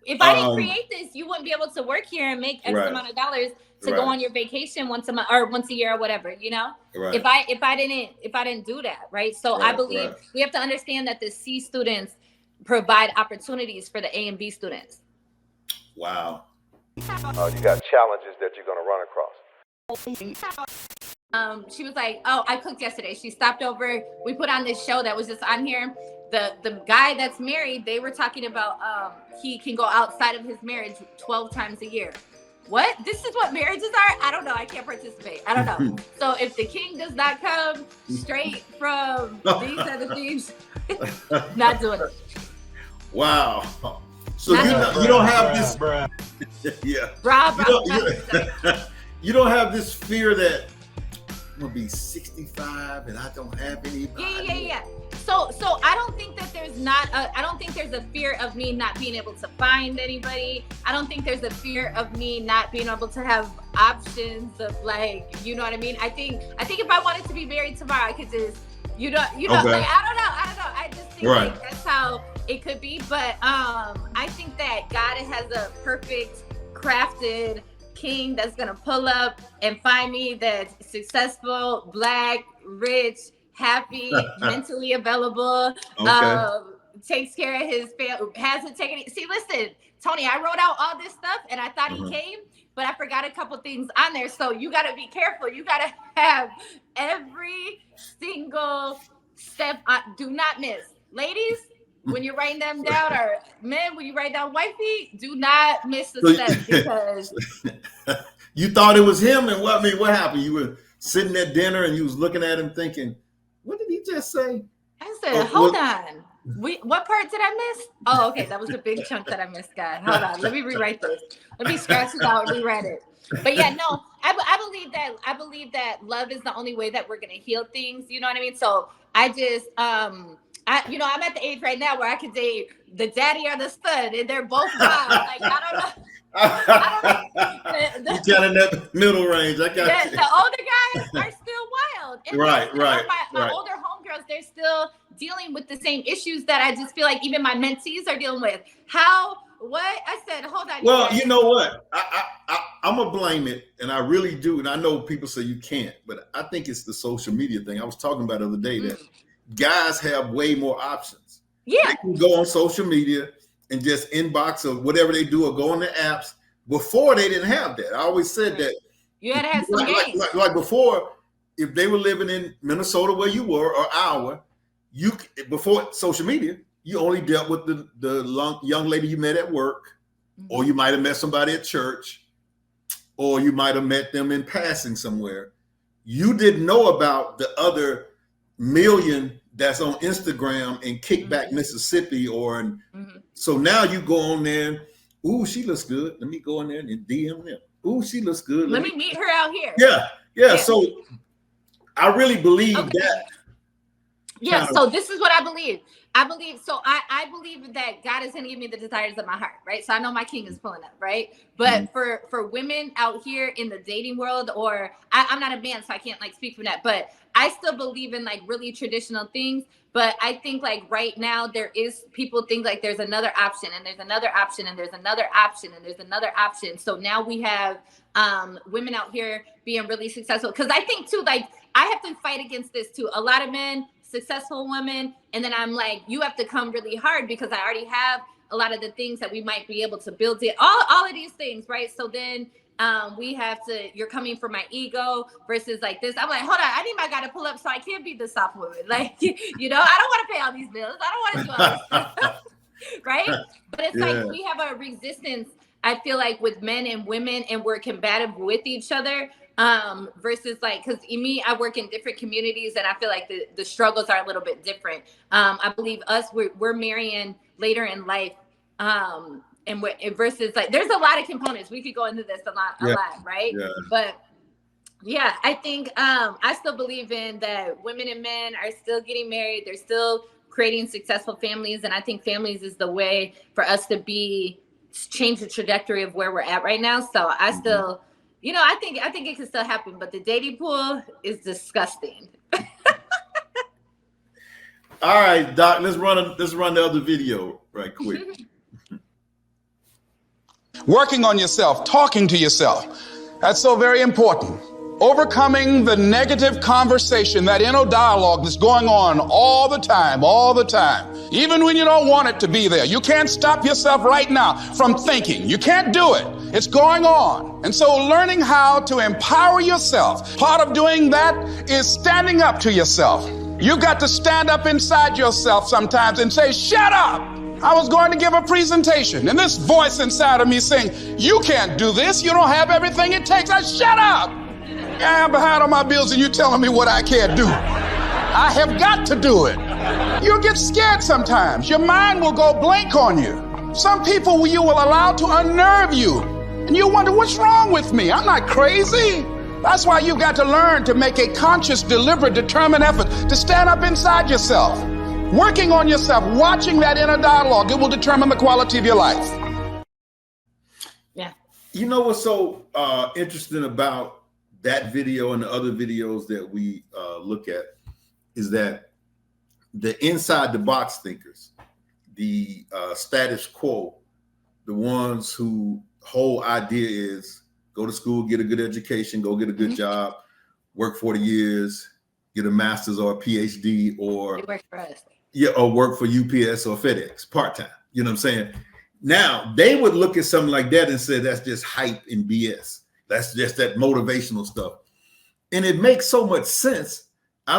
If I didn't create this, you wouldn't be able to work here and make X amount of dollars to go on your vacation once a month or once a year or whatever, you know? If I didn't do that, right? So I believe we have to understand that the C students provide opportunities for the A and B students. Wow. You got challenges that you're gonna run across. She was like, "Oh, I cooked yesterday." She stopped over. We put on this show that was just on here. The guy that's married, they were talking about he can go outside of his marriage 12 times a year. What? This is what marriages are? I don't know. I can't participate. I don't know. So if the king does not come straight from these other things, not doing it. Wow. So you don't have this, yeah. You don't have this fear that I'm gonna be 65 and I don't have anybody. Yeah. So I don't think that I don't think there's a fear of me not being able to find anybody. I don't think there's a fear of me not being able to have options of, like, you know what I mean? I think if I wanted to be married tomorrow, I could just, you know, like, I don't know. I just think like that's how it could be. But I think that God has a perfect crafted king that's gonna pull up and find me that's successful, black, rich, happy, mentally available, takes care of his family, hasn't taken it. See, listen, Tony, I wrote out all this stuff and I thought he came, but I forgot a couple things on there. So you got to be careful. You got to have every single step. Do not miss. Ladies, when you're writing them down, or men, when you write down wifey, do not miss the step, because you thought it was him. And what happened? You were sitting at dinner and you was looking at him thinking, what did he just say? I said, hold on. What part did I miss? Oh, okay. That was the big chunk that I missed, guys. Hold on. Let me rewrite this. Let me scratch it out and rewrite it. But yeah, no, I believe that love is the only way that we're going to heal things. You know what I mean? So I just, I'm at the age right now where I could date the daddy or the son, and they're both wild. Like, I don't know. You got in that middle range. I got you. The older guys are still wild. And right. My older homegirls, they're still dealing with the same issues that I just feel like even my mentees are dealing with. What? I said, hold on. Well, you know what? I'm going to blame it, and I really do. And I know people say you can't, but I think it's the social media thing. I was talking about the other day that guys have way more options. Yeah. They can go on social media and just inbox or whatever they do, or go on the apps. Before, they didn't have that. I always said that. You had to have some games. Like before, if they were living in Minnesota where you were, or Iowa, before social media, you only dealt with the young lady you met at work, or you might have met somebody at church, or you might have met them in passing somewhere. You didn't know about the other million that's on Instagram in Kickback, Mississippi, so now you go on there and, ooh, she looks good. Let me go in there and DM them. Ooh, she looks good. Let me meet her out here. Yeah. So I really believe that. Yeah. So this is what I believe. I believe that God is going to give me the desires of my heart, right? So I know my king is pulling up, right? But for women out here in the dating world, or I'm not a man, so I can't like speak from that, but I still believe in like really traditional things. But I think like right now people think like there's another option, and there's another option, and there's another option, and there's another option. So now we have women out here being really successful. Because I think too, like I have to fight against this too. A lot of men, successful women, and then I'm like, you have to come really hard because I already have a lot of the things that we might be able to build it. All of these things, right? So then we have to, you're coming for my ego versus like this. I'm like, hold on, I need my guy to pull up so I can't be the soft woman. Like, you know, I don't want to pay all these bills. I don't want to do all this stuff. Right? But it's like we have a resistance, I feel like, with men and women, and we're combative with each other. Versus like, because I work in different communities, and I feel like the struggles are a little bit different. I believe we're marrying later in life, and versus like there's a lot of components. We could go into this a lot, right? Yeah. But yeah, I think I still believe in that women and men are still getting married. They're still creating successful families, and I think families is the way for us to change the trajectory of where we're at right now. So I still. You know, I think it can still happen, but the dating pool is disgusting. All right, Doc, let's run the other video right quick. working on yourself, talking to yourself. That's so very important. Overcoming the negative conversation, that inner dialogue that's going on all the time, even when you don't want it to be there. You can't stop yourself right now from thinking. You can't do it. It's going on. And so learning how to empower yourself, part of doing that is standing up to yourself. You got to stand up inside yourself sometimes and say, shut up. I was going to give a presentation, and this voice inside of me saying, you can't do this. You don't have everything it takes. Shut up. I'm behind on my bills and you're telling me what I can't do. I have got to do it. You'll get scared sometimes. Your mind will go blank on you. Some people you will allow to unnerve you. And you wonder, what's wrong with me? I'm not crazy. That's why you've got to learn to make a conscious, deliberate, determined effort to stand up inside yourself. Working on yourself, watching that inner dialogue, it will determine the quality of your life. Yeah. You know what's so interesting about that video and the other videos that we look at is that the inside the box thinkers, the status quo, the ones who whole idea is go to school, get a good education, go get a good job, work 40 years, get a master's or a PhD, or It worked for us. Yeah, or work for UPS or FedEx part-time. You know what I'm saying? Now they would look at something like that and say that's just hype and BS. That's just that motivational stuff. And it makes so much sense. I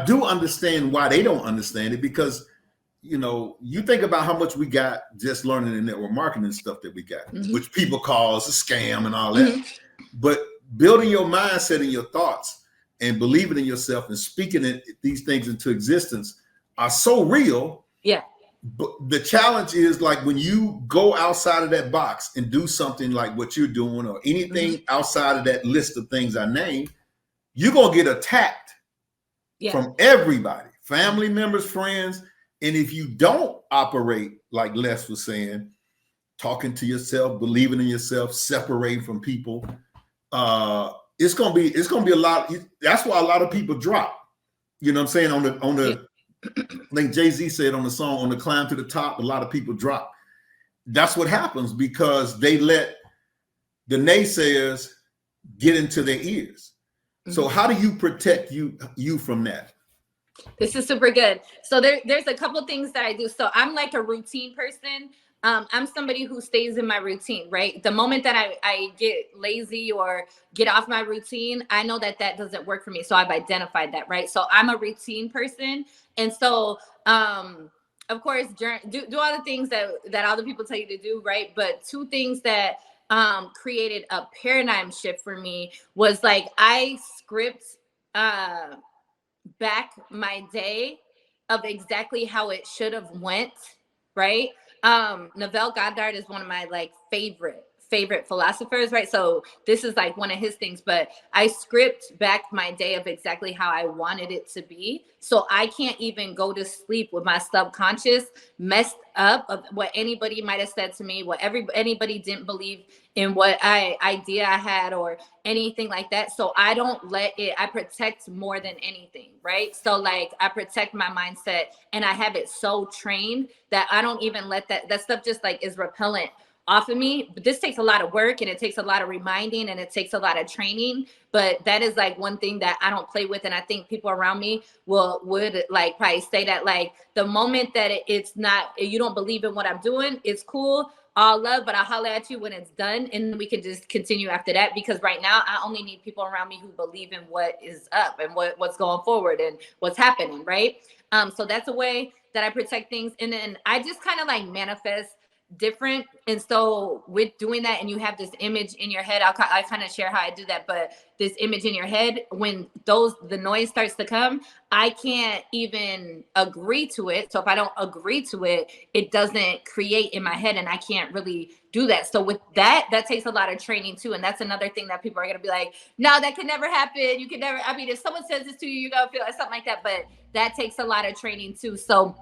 do understand why they don't understand it, because, you think about how much we got just learning the network marketing stuff that we got, which people call a scam and all that. But building your mindset and your thoughts and believing in yourself and speaking these things into existence are so real. Yeah. But the challenge is, like, when you go outside of that box and do something like what you're doing or anything outside of that list of things I named, you're going to get attacked from everybody, family members, friends. And if you don't operate like Les was saying, talking to yourself, believing in yourself, separating from people, it's going to be a lot. That's why a lot of people drop. You know what I'm saying? On the I think Jay-Z said on the song, on the climb to the top, a lot of people drop. That's what happens because they let the naysayers get into their ears. So how do you protect you from that? This is super good. So there's a couple things that I do. So I'm like a routine person. I'm somebody who stays in my routine, right? The moment that I get lazy or get off my routine, I know that doesn't work for me. So I've identified that, right? So I'm a routine person. And so, of course, do all the things that other people tell you to do, right? But two things that created a paradigm shift for me was, like, I script back my day of exactly how it should have went, right? Neville Goddard is one of my favorite philosophers, right? So this is like one of his things, but I script back my day of exactly how I wanted it to be. So I can't even go to sleep with my subconscious messed up of what anybody might have said to me, what anybody didn't believe in, what idea I had or anything like that. So I don't let it, I protect more than anything, right? So, like, I protect my mindset and I have it so trained that I don't even let that stuff just like is repellent off of me. But this takes a lot of work and it takes a lot of reminding and it takes a lot of training. But that is like one thing that I don't play with. And I think people around me would like probably say that, like, the moment that it's not, you don't believe in what I'm doing, it's cool, all love, but I'll holler at you when it's done. And we can just continue after that, because right now I only need people around me who believe in what is up and what's going forward and what's happening, right? So that's a way that I protect things. And then I just kind of like manifest different. And so with doing that, and you have this image in your head, I kind of share how I do that, but this image in your head, when the noise starts to come, I can't even agree to it. So if I don't agree to it, it doesn't create in my head, and I can't really do that. So with that takes a lot of training too. And that's another thing that people are going to be like, no, that can never happen. You can never, I mean, if someone says this to you, you're going to feel like something like that, but that takes a lot of training too. So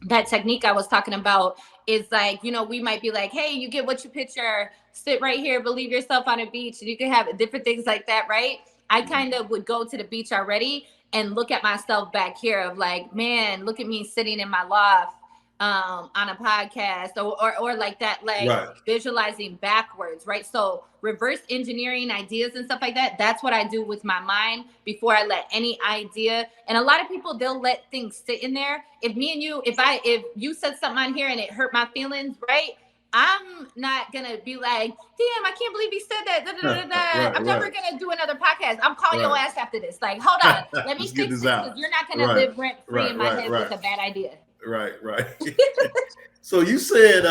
that technique I was talking about is like, we might be like, hey, you get what you picture, sit right here, believe yourself on a beach, and you can have different things like that, right? I kind of would go to the beach already and look at myself back here of like, man, look at me sitting in my loft, on a podcast or like that, like Right. visualizing backwards, right? So reverse engineering ideas and stuff like that. That's what I do with my mind before I let any idea. And a lot of people, they'll let things sit in there. If me and you, if you said something on here and it hurt my feelings, right? I'm not gonna be like, damn, I can't believe he said that. Da, da, da, da, da. Right, I'm never right. gonna do another podcast. I'm calling your Right. ass after this. Like, hold on, let me Let's get fix this this out. because you're not gonna Right, live rent free right, in my right, head right. with a bad idea. Right. So you said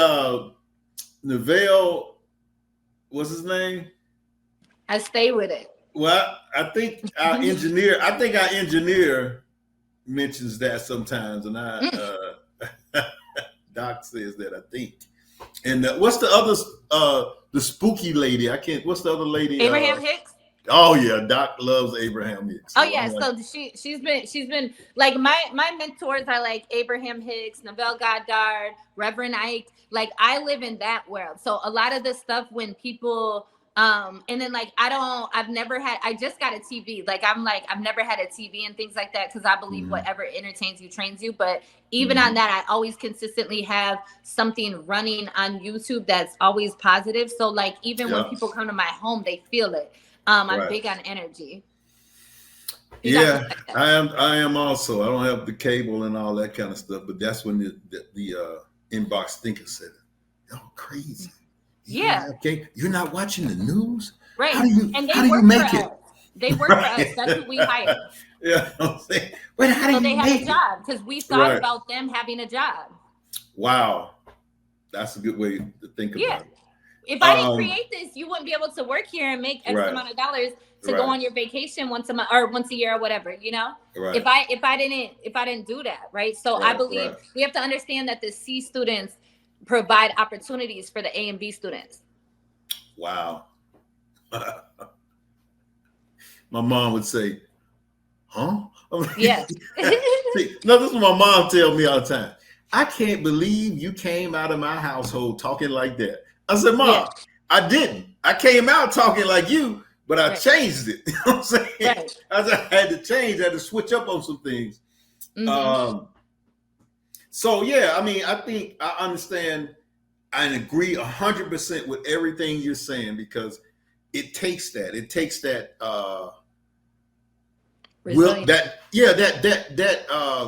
Neville, what's his name? I stay with it. Well, I think our engineer mentions that sometimes, and Doc says that, I think. And what's the other the spooky lady? I can't. What's the other lady? Abraham Hicks. Oh yeah, Doc loves Abraham Hicks. Oh yeah, so she's been like my mentors are like Abraham Hicks, Neville Goddard, Reverend Ike. Like I live in that world. So a lot of the stuff when people and then like I just got a TV. Like I've never had a TV and things like that because I believe whatever entertains you trains you. But even on that, I always consistently have something running on YouTube that's always positive. So like even when people come to my home, they feel it. I'm big on energy. Yeah, I am also. I don't have the cable and all that kind of stuff, but that's when the inbox thinker said, "Oh, crazy." Yeah. Okay. You're not watching the news, right? How do you make it? They work for us. That's who we hire. Yeah. I'm saying, but how do you they make have a job because we thought about them having a job. Wow, that's a good way to think about it. If I didn't create this, you wouldn't be able to work here and make X amount of dollars to go on your vacation once a month or once a year or whatever, you know? Right. If I didn't do that, right? So I believe we have to understand that the C students provide opportunities for the A and B students. Wow. My mom would say, huh? Yeah. See, no, this is what my mom tells me all the time. I can't believe you came out of my household talking like that. I said, Mom, I didn't. I came out talking like you, but I changed it. You know what I'm saying? Right. I had to change. I had to switch up on some things. So, yeah, I mean, I think I understand and agree 100% with everything you're saying because it takes that. It takes that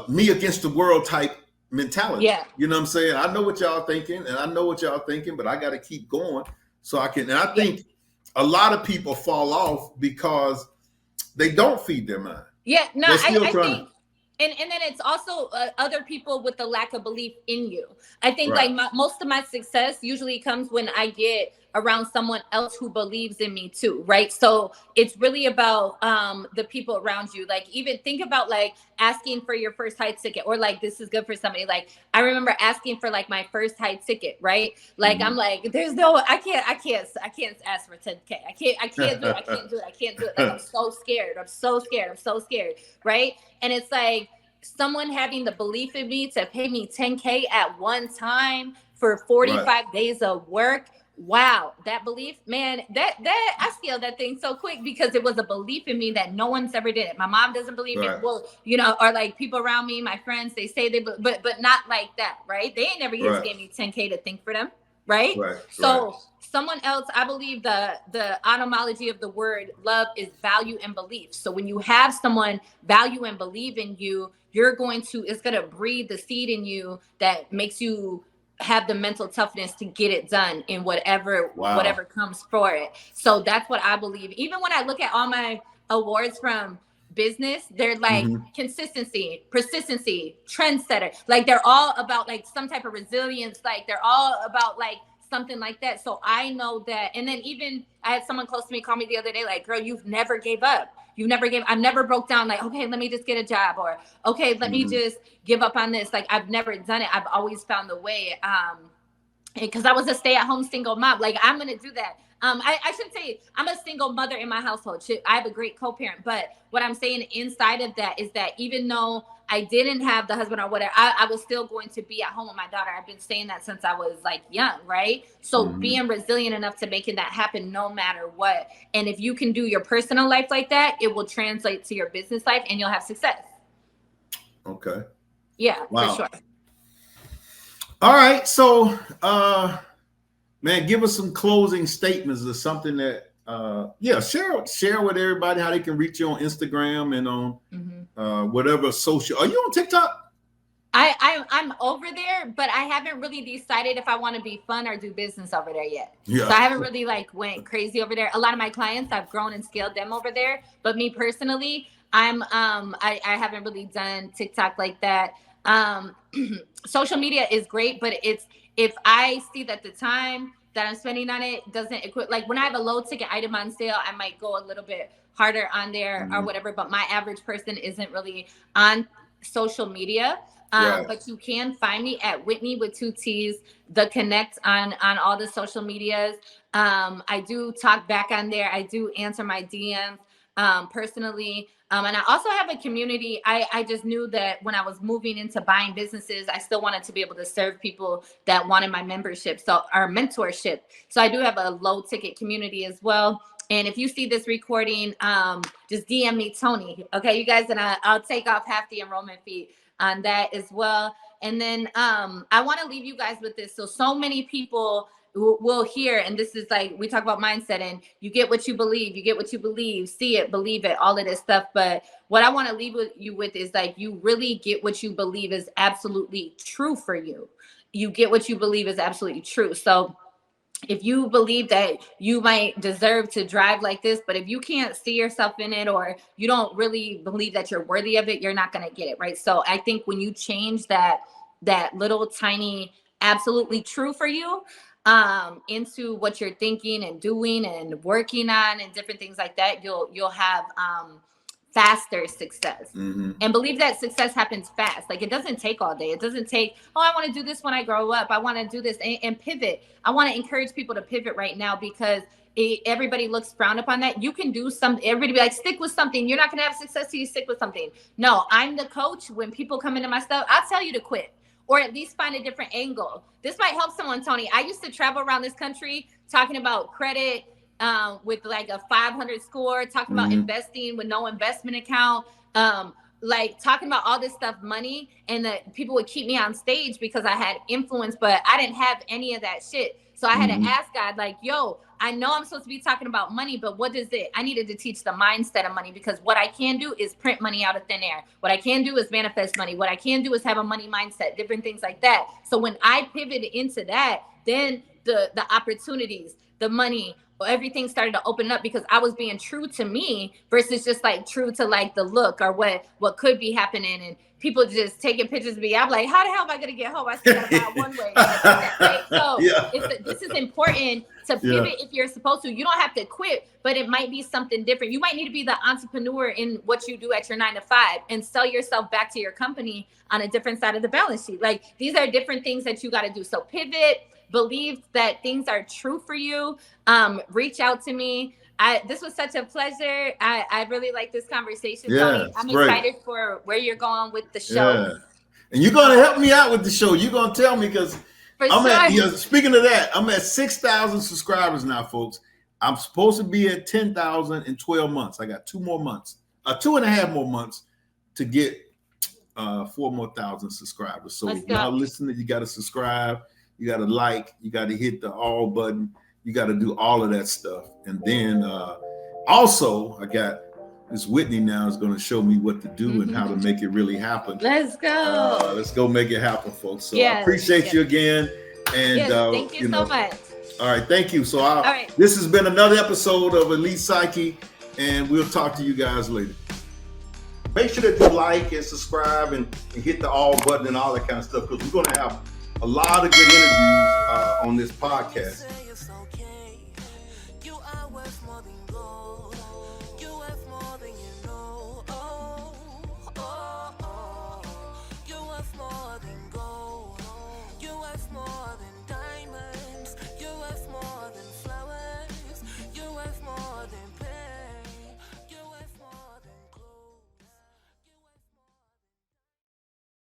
me against the world type mentality. Yeah. You know what I'm saying? I know what y'all thinking and I know what y'all thinking, but I got to keep going so I can. And I think a lot of people fall off because they don't feed their mind. Yeah. No, I think. And then it's also other people with the lack of belief in you. I think like most of my success usually comes when I get around someone else who believes in me too, right? So it's really about the people around you. Like even think about like asking for your first high ticket or like this is good for somebody. Like I remember asking for like my first high ticket, right? Like I'm like, there's no, I can't ask for 10K. I can't do it. Like I'm so scared, right? And it's like someone having the belief in me to pay me 10K at one time for 45 days of work. Wow, that belief, man, that I steal that thing so quick because it was a belief in me that no one's ever did it. My mom doesn't believe it. Well, you know, or like people around me, my friends, they say they, but not like that, right? They ain't never just gave me 10K to think for them, right? So someone else, I believe the etymology of the word love is value and belief. So when you have someone value and believe in you, it's gonna breathe the seed in you that makes you have the mental toughness to get it done in whatever comes for it. So that's what I believe. Even when I look at all my awards from business, they're like consistency, persistency, trendsetter. Like they're all about like some type of resilience. Like they're all about like something like that. So I know that. And then even I had someone close to me call me the other day, like, girl, you've never gave up. I never broke down like, okay, let me just get a job or okay, let me just give up on this. Like I've never done it. I've always found the way. Because I was a stay-at-home single mom. Like I'm going to do that. I should say I'm a single mother in my household. I have a great co-parent, but what I'm saying inside of that is that even though I didn't have the husband or whatever, I was still going to be at home with my daughter. I've been saying that since I was like young, right? So being resilient enough to making that happen no matter what. And if you can do your personal life like that, it will translate to your business life and you'll have success. Okay. Yeah, for sure. All right. So, man, give us some closing statements or something that, share with everybody how they can reach you on Instagram and on whatever social. Are you on TikTok? I'm over there, but I haven't really decided if I want to be fun or do business over there yet. Yeah. So I haven't really like went crazy over there. A lot of my clients, I've grown and scaled them over there, but me personally, I haven't really done TikTok like that. Social media is great, but if I see that the time that I'm spending on it doesn't equip, like when I have a low ticket item on sale, I might go a little bit harder on there or whatever, but my average person isn't really on social media. Right. But you can find me at Whitney with 2 T's, the Connect on all the social medias. I do talk back on there. I do answer my DMs personally. And I also have a community. I just knew that when I was moving into buying businesses, I still wanted to be able to serve people that wanted my membership. So our mentorship. So I do have a low ticket community as well. And if you see this recording, just DM me, Tony. Okay, you guys, and I'll take off half the enrollment fee on that as well. And then I want to leave you guys with this. So many people will hear, and this is like, we talk about mindset and you get what you believe, see it, believe it, all of this stuff. But what I want to leave you with is like, you really get what you believe is absolutely true for you. You get what you believe is absolutely true. So if you believe that you might deserve to drive like this, but if you can't see yourself in it, or you don't really believe that you're worthy of it, you're not going to get it. Right. So I think when you change that little tiny, absolutely true for you, into what you're thinking and doing and working on and different things like that, you'll have, faster success. And believe that success happens fast. Like, it doesn't take all day. It doesn't take, oh, I want to do this when I grow up. I want to do this and pivot. I want to encourage people to pivot right now, because everybody looks frowned upon that. You can do something. Everybody be like, stick with something. You're not going to have success till you stick with something. No, I'm the coach. When people come into my stuff, I'll tell you to quit, or at least find a different angle. This might help someone, Tony. I used to travel around this country talking about credit, with like a 500 score, talking about investing with no investment account, like talking about all this stuff, money, and that people would keep me on stage because I had influence, but I didn't have any of that shit. So I had to ask God, like, yo, I know I'm supposed to be talking about money, but what is it? I needed to teach the mindset of money, because what I can do is print money out of thin air. What I can do is manifest money. What I can do is have a money mindset, different things like that. So when I pivoted into that, then the opportunities, the money, everything started to open up, because I was being true to me versus just like true to like the look or what could be happening. And people just taking pictures of me. I'm like, how the hell am I going to get home? I still got to buy one way. Right? So this is important to pivot if you're supposed to. You don't have to quit, but it might be something different. You might need to be the entrepreneur in what you do at your 9 to 5 and sell yourself back to your company on a different side of the balance sheet. Like, these are different things that you got to do. So pivot. Believe that things are true for you. Reach out to me. This was such a pleasure. I really like this conversation. Yeah, I'm excited for where you're going with the show. Yeah. And you're going to help me out with the show. You're going to tell me, because speaking of that, I'm at 6,000 subscribers now, folks. I'm supposed to be at 10,000 in 12 months. I got 2 more months, 2.5 more months to get 4 more thousand subscribers. So y'all listening, you got to subscribe. You got to like, you got to hit the all button. You got to do all of that stuff. And then also, I got Miss Whitney now is going to show me what to do and how to make it really happen. Let's go. Let's go make it happen, folks. So I appreciate you again. And thank you so much. All right. Thank you. So this has been another episode of Elite Psyche, and we'll talk to you guys later. Make sure that you like and subscribe and hit the all button and all that kind of stuff, because we're going to have a lot of good interviews on this podcast.